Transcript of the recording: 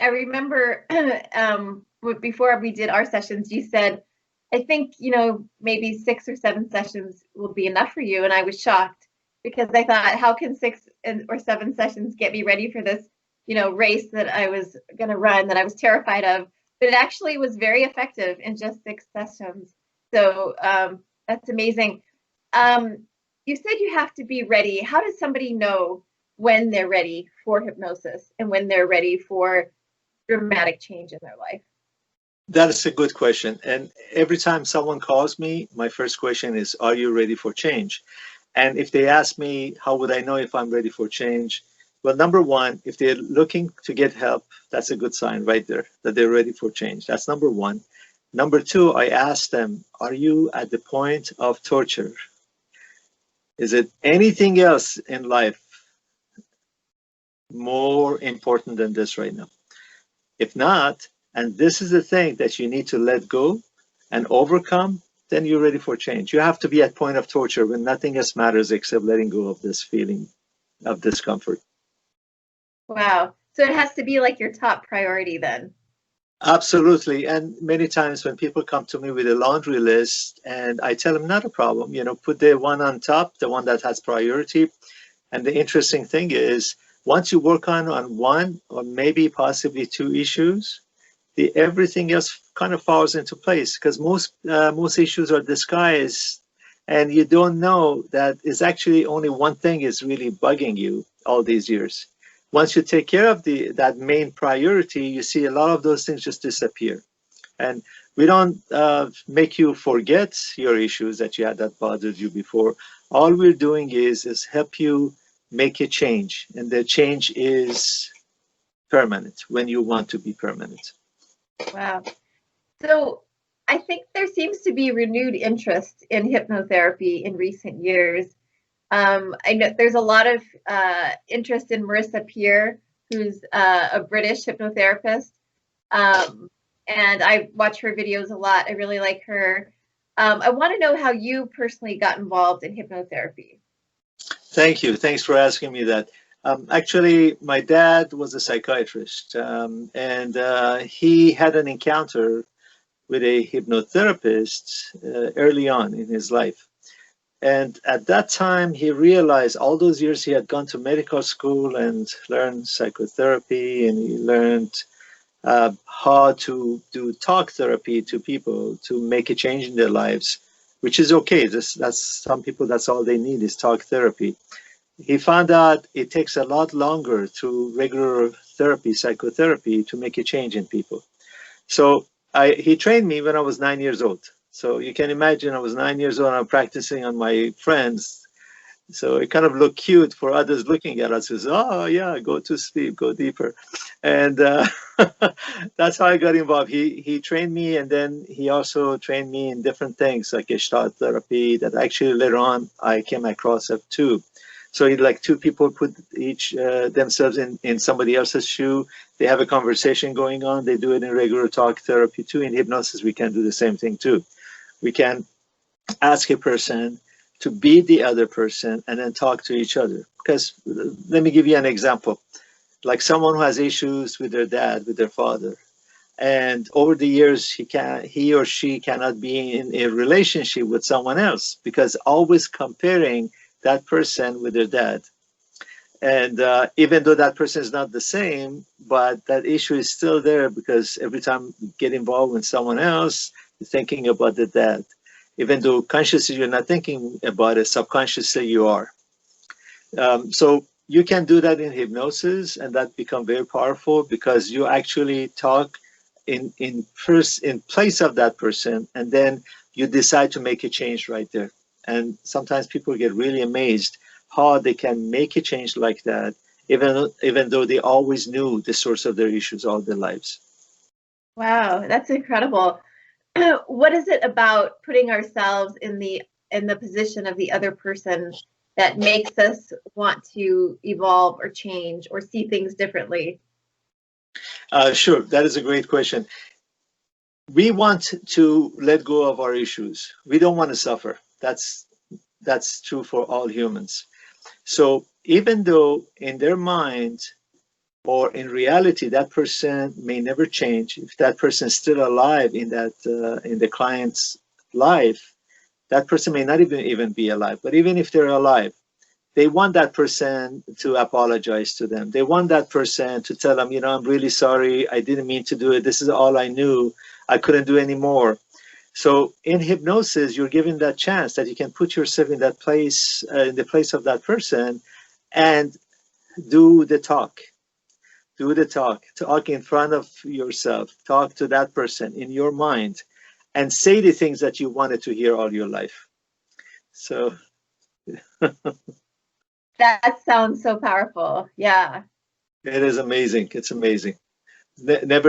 I remember before we did our sessions, you said, I think, maybe 6 or 7 sessions will be enough for you. And I was shocked because I thought, how can 6 or 7 sessions get me ready for this, race that I was going to run that I was terrified of? But it actually was very effective in just 6 sessions. So that's amazing. You said you have to be ready. How does somebody know when they're ready for hypnosis and when they're ready for dramatic change in their life? That is a good question. And every time someone calls me, my first question is, are you ready for change? And if they ask me, how would I know if I'm ready for change? Well, number one, if they're looking to get help, that's a good sign right there that they're ready for change. That's number one. Number two, I ask them, are you at the point of torture? Is it anything else in life more important than this right now? If not, and this is the thing that you need to let go and overcome, then you're ready for change. You have to be at point of torture when nothing else matters except letting go of this feeling of discomfort. Wow. So it has to be like your top priority then. Absolutely. And many times when people come to me with a laundry list and I tell them, not a problem, put the one on top, the one that has priority. And the interesting thing is, once you work on one or maybe possibly two issues, everything else kind of falls into place, because most issues are disguised and you don't know that it's actually only one thing is really bugging you all these years. Once you take care of that main priority, you see a lot of those things just disappear. And we don't make you forget your issues that you had that bothered you before. All we're doing is help you make a change, and the change is permanent when you want to be permanent. Wow. So I think there seems to be renewed interest in hypnotherapy in recent years. I know there's a lot of interest in Marissa Peer, who's a British hypnotherapist. And I watch her videos a lot. I really like her. I want to know how you personally got involved in hypnotherapy. Thank you. Thanks for asking me that. Actually, my dad was a psychiatrist, and he had an encounter with a hypnotherapist early on in his life. And at that time, he realized all those years he had gone to medical school and learned psychotherapy, and he learned how to do talk therapy to people to make a change in their lives, which is okay. That's some people, that's all they need is talk therapy. He found out it takes a lot longer through regular therapy, psychotherapy, to make a change in people. So he trained me when I was 9 years old. So you can imagine I was 9 years old and I'm practicing on my friends. So it kind of looked cute for others looking at us as, oh yeah, go to sleep, go deeper. And that's how I got involved. He trained me, and then he also trained me in different things like Gestalt therapy that actually later on I came across of too. So like two people put each themselves in somebody else's shoe. They have a conversation going on. They do it in regular talk therapy too. In hypnosis, we can do the same thing too. We can ask a person to be the other person and then talk to each other. Because let me give you an example. Like someone who has issues with their dad, with their father, and over the years he or she cannot be in a relationship with someone else because always comparing that person with their dad. And even though that person is not the same, but that issue is still there because every time you get involved with someone else, you're thinking about the dad. Even though consciously you're not thinking about it, subconsciously you are. So you can do that in hypnosis, and that become very powerful because you actually talk in place of that person, and then you decide to make a change right there. And sometimes people get really amazed how they can make a change like that, even though they always knew the source of their issues all their lives. Wow, that's incredible. What is it about putting ourselves in the position of the other person that makes us want to evolve or change or see things differently? Sure, that is a great question. We want to let go of our issues. We don't want to suffer. That's true for all humans. So even though in their mind or in reality, that person may never change. If that person is still alive in that in the client's life, that person may not even be alive. But even if they're alive, they want that person to apologize to them. They want that person to tell them, I'm really sorry. I didn't mean to do it. This is all I knew. I couldn't do any more. So in hypnosis, you're given that chance that you can put yourself in that place, in the place of that person, and do the talk. Do the talk. Talk in front of yourself. Talk to that person in your mind, and say the things that you wanted to hear all your life. So That sounds so powerful. Yeah. it is amazing. It's amazing. Never